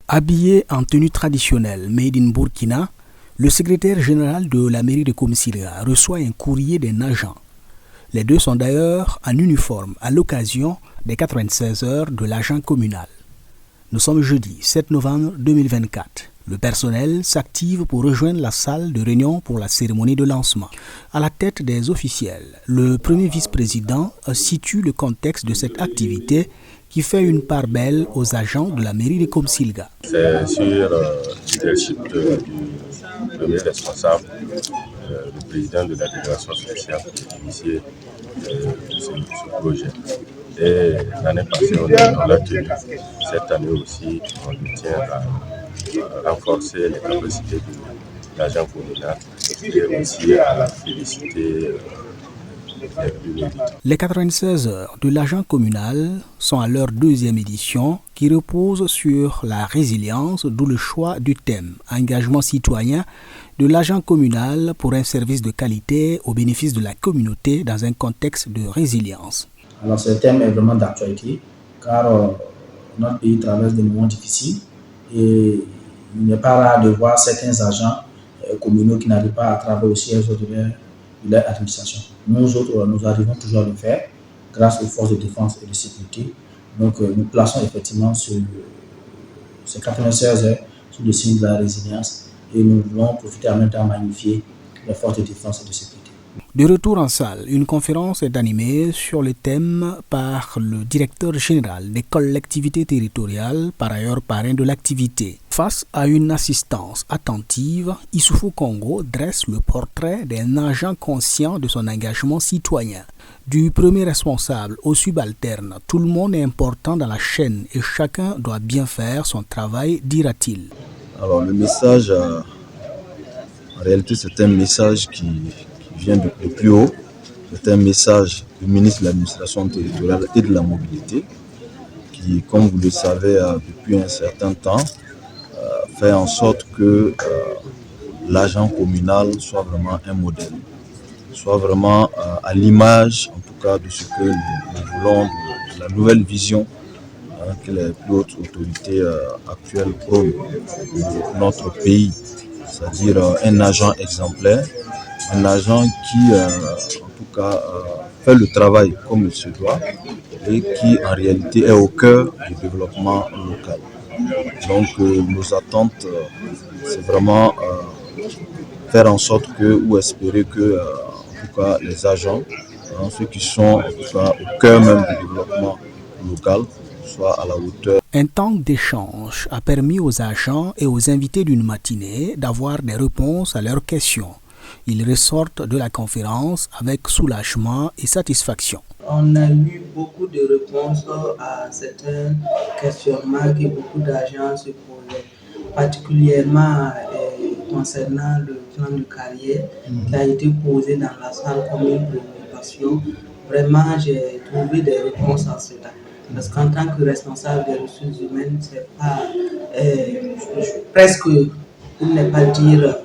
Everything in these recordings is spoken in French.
Habillé en tenue traditionnelle made in Burkina, le secrétaire général de la mairie de Komsilga reçoit un courrier d'un agent. Les deux sont d'ailleurs en uniforme à l'occasion des 96 heures de l'agent communal. Nous sommes jeudi 7 novembre 2024. Le personnel s'active pour rejoindre la salle de réunion pour la cérémonie de lancement. À la tête des officiels, le premier vice-président situe le contexte de cette activité qui fait une part belle aux agents de la mairie de Komsilga. C'est sur le leadership du premier responsable, le président de la délégation spéciale qui a initié ce projet. Et l'année passée, on l'a tenu. Cette année aussi, on tient à renforcer les capacités de l'agent communal et aussi à féliciter les plus méritants. Les 96 heures de l'agent communal sont à leur deuxième édition qui repose sur la résilience, d'où le choix du thème « Engagement citoyen » de l'agent communal pour un service de qualité au bénéfice de la communauté dans un contexte de résilience. Alors ce thème est vraiment d'actualité car notre pays traverse des moments difficiles et il n'est pas rare de voir certains agents communaux qui n'arrivent pas à travailler au siège de leur administration. Nous autres, nous arrivons toujours à le faire grâce aux forces de défense et de sécurité. Donc nous plaçons effectivement ces 96 heures sous le signe de la résilience et nous voulons profiter en même temps magnifier les forces de défense et de sécurité. De retour en salle, une conférence est animée sur le thème par le directeur général des collectivités territoriales, par ailleurs parrain de l'activité. Face à une assistance attentive, Issoufou Congo dresse le portrait d'un agent conscient de son engagement citoyen. Du premier responsable au subalterne, tout le monde est important dans la chaîne et chacun doit bien faire son travail, dira-t-il. Alors le message, en réalité c'est un message qui vient de plus haut. C'est un message du ministre de l'administration territoriale et de la mobilité qui, comme vous le savez, depuis un certain temps, fait en sorte que l'agent communal soit vraiment un modèle, soit vraiment à l'image, en tout cas, de ce que nous voulons, de la nouvelle vision que les plus hautes autorités actuelles prônent pour notre pays, c'est-à-dire un agent exemplaire, un agent qui, en tout cas, fait le travail comme il se doit et qui, en réalité, est au cœur du développement local. Donc, nos attentes, c'est vraiment faire en sorte que, ou espérer que, en tout cas, les agents, ceux qui sont, en tout cas, au cœur même du développement local, soient à la hauteur. Un temps d'échange a permis aux agents et aux invités d'une matinée d'avoir des réponses à leurs questions. Ils ressortent de la conférence avec soulagement et satisfaction. On a eu beaucoup de réponses à certains questionnements que beaucoup d'agents se posaient, particulièrement concernant le plan de carrière qui a été posé dans la salle comme une préoccupation. Vraiment, j'ai trouvé des réponses à cela. Parce qu'en tant que responsable des ressources humaines, c'est pas presque, pour ne pas dire,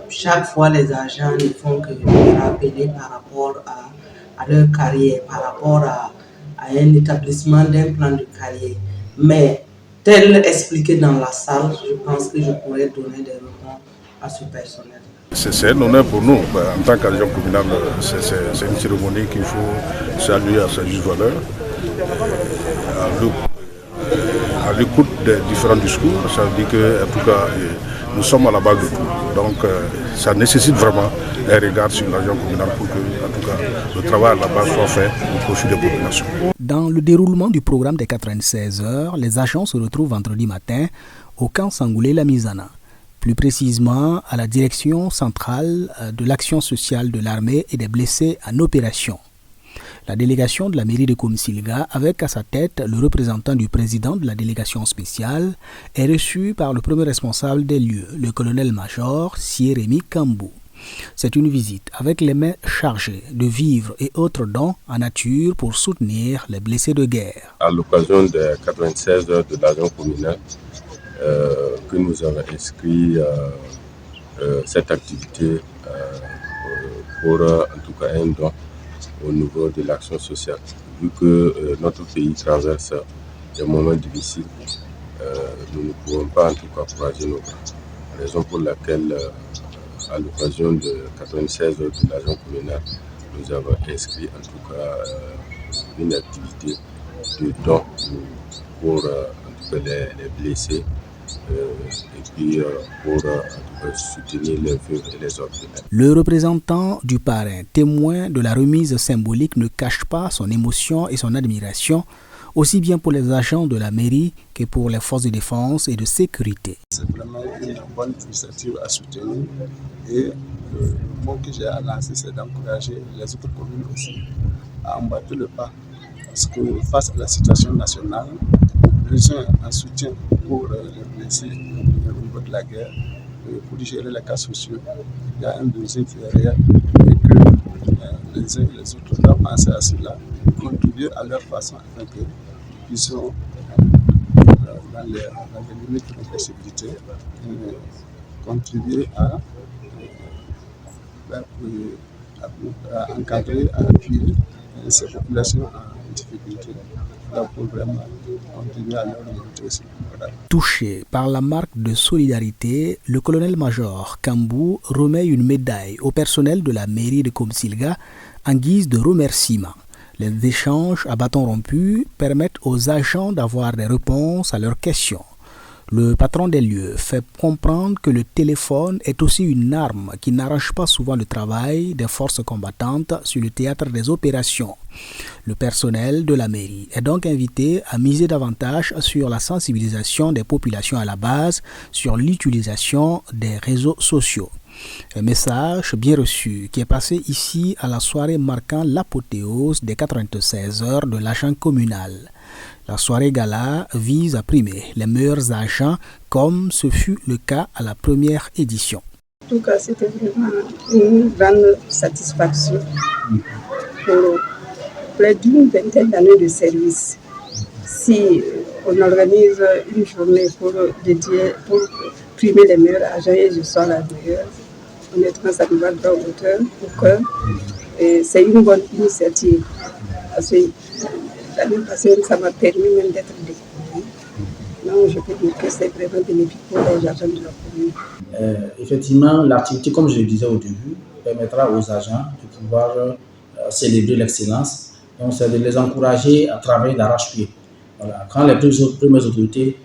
chaque fois les agents ne font que rappeler par rapport à leur carrière, par rapport à un établissement d'un plan de carrière. Mais tel expliqué dans la salle, je pense que je pourrais donner des réponses à ce personnel. C'est un honneur pour nous. En tant qu'agent communal, c'est une cérémonie qu'il faut saluer à sa juste valeur. À l'écoute des différents discours, ça veut dire que, en tout cas, nous sommes à la base de tout. Donc, ça nécessite vraiment un regard sur l'agent communal pour que, en tout cas, le travail à la base soit fait au profit des populations. Dans le déroulement du programme des 96 heures, les agents se retrouvent vendredi matin au camp Sangoulé-La-Misana. Plus précisément à la direction centrale de l'action sociale de l'armée et des blessés en opération. La délégation de la mairie de Komsilga, avec à sa tête le représentant du président de la délégation spéciale, est reçue par le premier responsable des lieux, le colonel-major Sieremi Kambou. C'est une visite avec les mains chargées de vivres et autres dons en nature pour soutenir les blessés de guerre. À l'occasion des 96 heures de l'agent communal, que nous avons inscrit cette activité pour en tout cas un don au niveau de l'action sociale. Vu que notre pays traverse des moments difficiles, nous ne pouvons pas en tout cas croiser nos bras. Raison pour laquelle, à l'occasion de 96 de l'agent communal, nous avons inscrit en tout cas une activité de don pour en tout cas les blessés et puis pour en tout cas soutenir les veuves et les orphelins. Le représentant du parrain, témoin de la remise symbolique, ne cache pas son émotion et son admiration, aussi bien pour les agents de la mairie que pour les forces de défense et de sécurité. C'est vraiment une bonne initiative à soutenir et le mot que j'ai à lancer, c'est d'encourager les autres communes aussi à emboîter le pas. Parce que face à la situation nationale, besoin un soutien pour les blessés au niveau de la guerre, pour gérer les cas sociaux. Il y a un besoin qui est réel et que les uns et les autres doivent penser à cela, contribuer à leur façon afin qu'ils soient dans les limites de la possibilité, contribuer à encadrer, à appuyer ces populations en difficulté. Pour vraiment contribuer à leur remontée aussi. Voilà. Touché par la marque de solidarité, le colonel-major Kambou remet une médaille au personnel de la mairie de Komsilga en guise de remerciement. Les échanges à bâton rompu permettent aux agents d'avoir des réponses à leurs questions. Le patron des lieux fait comprendre que le téléphone est aussi une arme qui n'arrange pas souvent le travail des forces combattantes sur le théâtre des opérations. Le personnel de la mairie est donc invité à miser davantage sur la sensibilisation des populations à la base sur l'utilisation des réseaux sociaux. Un message bien reçu qui est passé ici à la soirée marquant l'apothéose des 96 heures de l'agent communal. La soirée gala vise à primer les meilleurs agents comme ce fut le cas à la première édition. En tout cas, c'était vraiment une grande satisfaction pour près d'une vingtaine d'années de service. Si on organise une journée pour primer les meilleurs agents et je sois la meilleure, honnêtement, ça nous va droit au cœur, et c'est une bonne initiative. Parce que l'année passée, ça m'a permis même d'être découverte. Donc, je peux dire que c'est vraiment bénéfique pour les agents de la commune. Effectivement, l'activité, comme je le disais au début, permettra aux agents de pouvoir célébrer l'excellence. Donc, c'est de les encourager à travailler d'arrache-pied. Voilà. Quand les premières autorités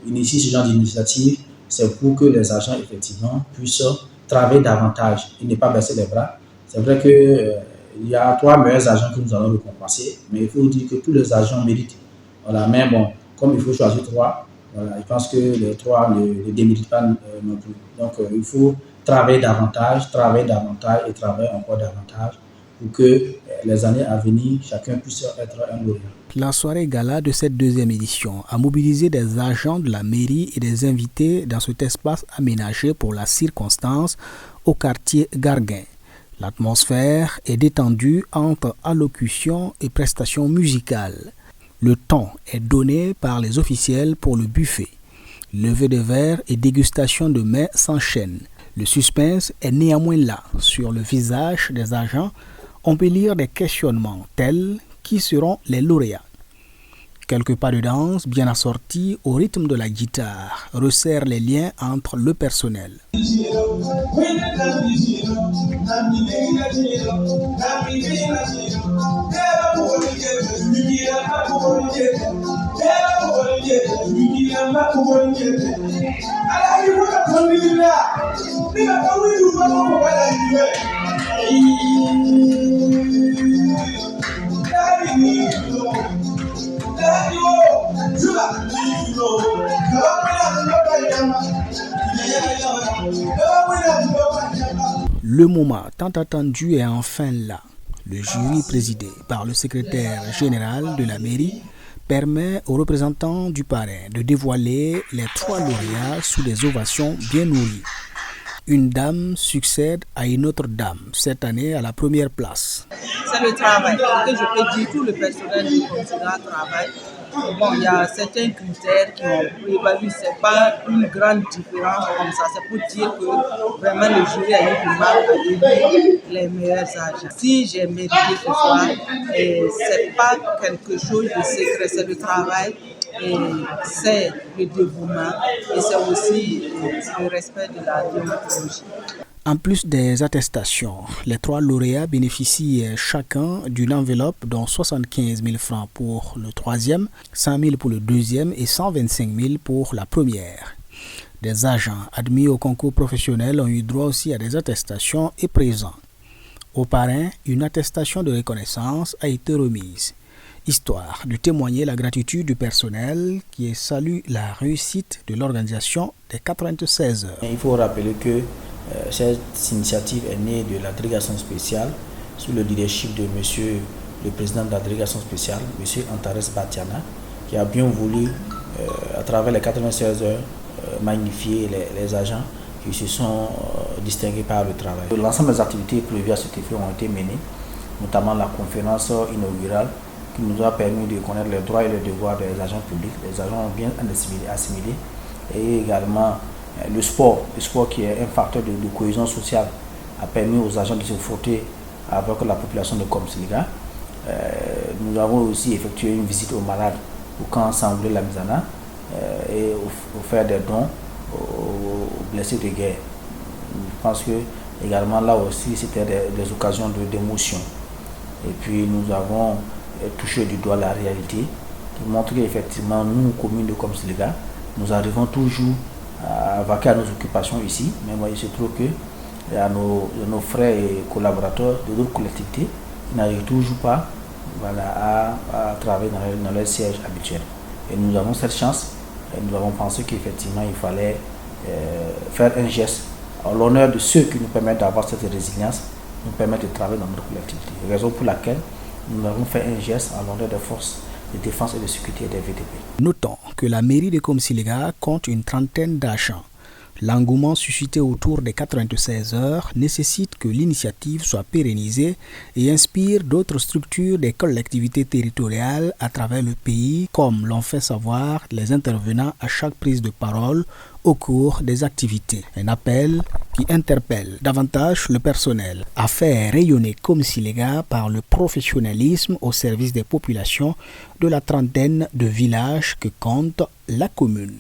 initient ce genre d'initiative, c'est pour que les agents, effectivement, puissent travailler davantage et ne pas baisser les bras. C'est vrai qu'il y a 3 meilleurs agents que nous allons récompenser, mais il faut dire que tous les agents méritent. Voilà. Mais bon, comme il faut choisir 3, voilà, je pense que les 3 ne déméritent pas non plus. Donc, il faut travailler davantage et travailler encore davantage pour que les années à venir, chacun puisse être un lauréat. La soirée gala de cette deuxième édition a mobilisé des agents de la mairie et des invités dans cet espace aménagé pour la circonstance au quartier Garguin. L'atmosphère est détendue entre allocution et prestations musicales. Le temps est donné par les officiels pour le buffet. Levée de verre et dégustation de mets s'enchaînent. Le suspense est néanmoins là. Sur le visage des agents, on peut lire des questionnements tels qui seront les lauréats. Quelques pas de danse bien assortis au rythme de la guitare resserrent les liens entre le personnel. Le moment tant attendu est enfin là. Le jury présidé par le secrétaire général de la mairie permet aux représentants du parrain de dévoiler les 3 lauréats sous des ovations bien nourries. Une dame succède à une autre dame, cette année à la première place. C'est le travail. Ce que je peux dire, tout le personnel du Komsilga travaille. Bon, il y a certains critères qui ont évalué, ce n'est pas une grande différence comme ça. C'est pour dire que vraiment le jury a eu du mal à élire les meilleurs agents. Si j'ai mérité ce soir, ce n'est pas quelque chose de secret, c'est le travail. c'est le dévouement et c'est aussi le respect de la déontologie. En plus des attestations, les 3 lauréats bénéficient chacun d'une enveloppe dont 75 000 francs pour le 3e, 100 000 pour le 2e et 125 000 pour la première. Des agents admis au concours professionnel ont eu droit aussi à des attestations et présents. Au parrain, une attestation de reconnaissance a été remise, histoire de témoigner la gratitude du personnel qui salue la réussite de l'organisation des 96 heures. Il faut rappeler que cette initiative est née de la délégation spéciale sous le leadership de monsieur le président de la délégation spéciale, monsieur Antares Batiana, qui a bien voulu, à travers les 96 heures, magnifier les agents qui se sont distingués par le travail. L'ensemble des activités prévues à cet effet ont été menées, notamment la conférence inaugurale qui nous a permis de connaître les droits et les devoirs des agents publics. Les agents ont bien assimilé et également le sport qui est un facteur de cohésion sociale a permis aux agents de se frotter avec la population de Komsiliga. Nous avons aussi effectué une visite aux malades au camp Sangoulé La Misana et offert des dons aux blessés de guerre. Je pense que également là aussi c'était des occasions d'émotion. Et puis nous avons touché du doigt la réalité qui montre qu'effectivement nous, communes de Komsiliga, nous arrivons toujours à vaquer à nos occupations ici, mais moi, il se trouve que il y a nos frères et collaborateurs de d'autres collectivités qui n'arrivent toujours pas à travailler dans leur siège habituel. Et nous avons cette chance, et nous avons pensé qu'effectivement il fallait faire un geste en l'honneur de ceux qui nous permettent d'avoir cette résilience, nous permettent de travailler dans notre collectivité. Raison pour laquelle nous avons fait un geste en l'honneur des forces de défense et de sécurité des VDP. Notons que la mairie de Komsiliga compte une trentaine d'agents. L'engouement suscité autour des 96 heures nécessite que l'initiative soit pérennisée et inspire d'autres structures des collectivités territoriales à travers le pays, comme l'ont fait savoir les intervenants à chaque prise de parole au cours des activités. Un appel qui interpelle davantage le personnel à faire rayonner Komsiliga par le professionnalisme au service des populations de la trentaine de villages que compte la commune.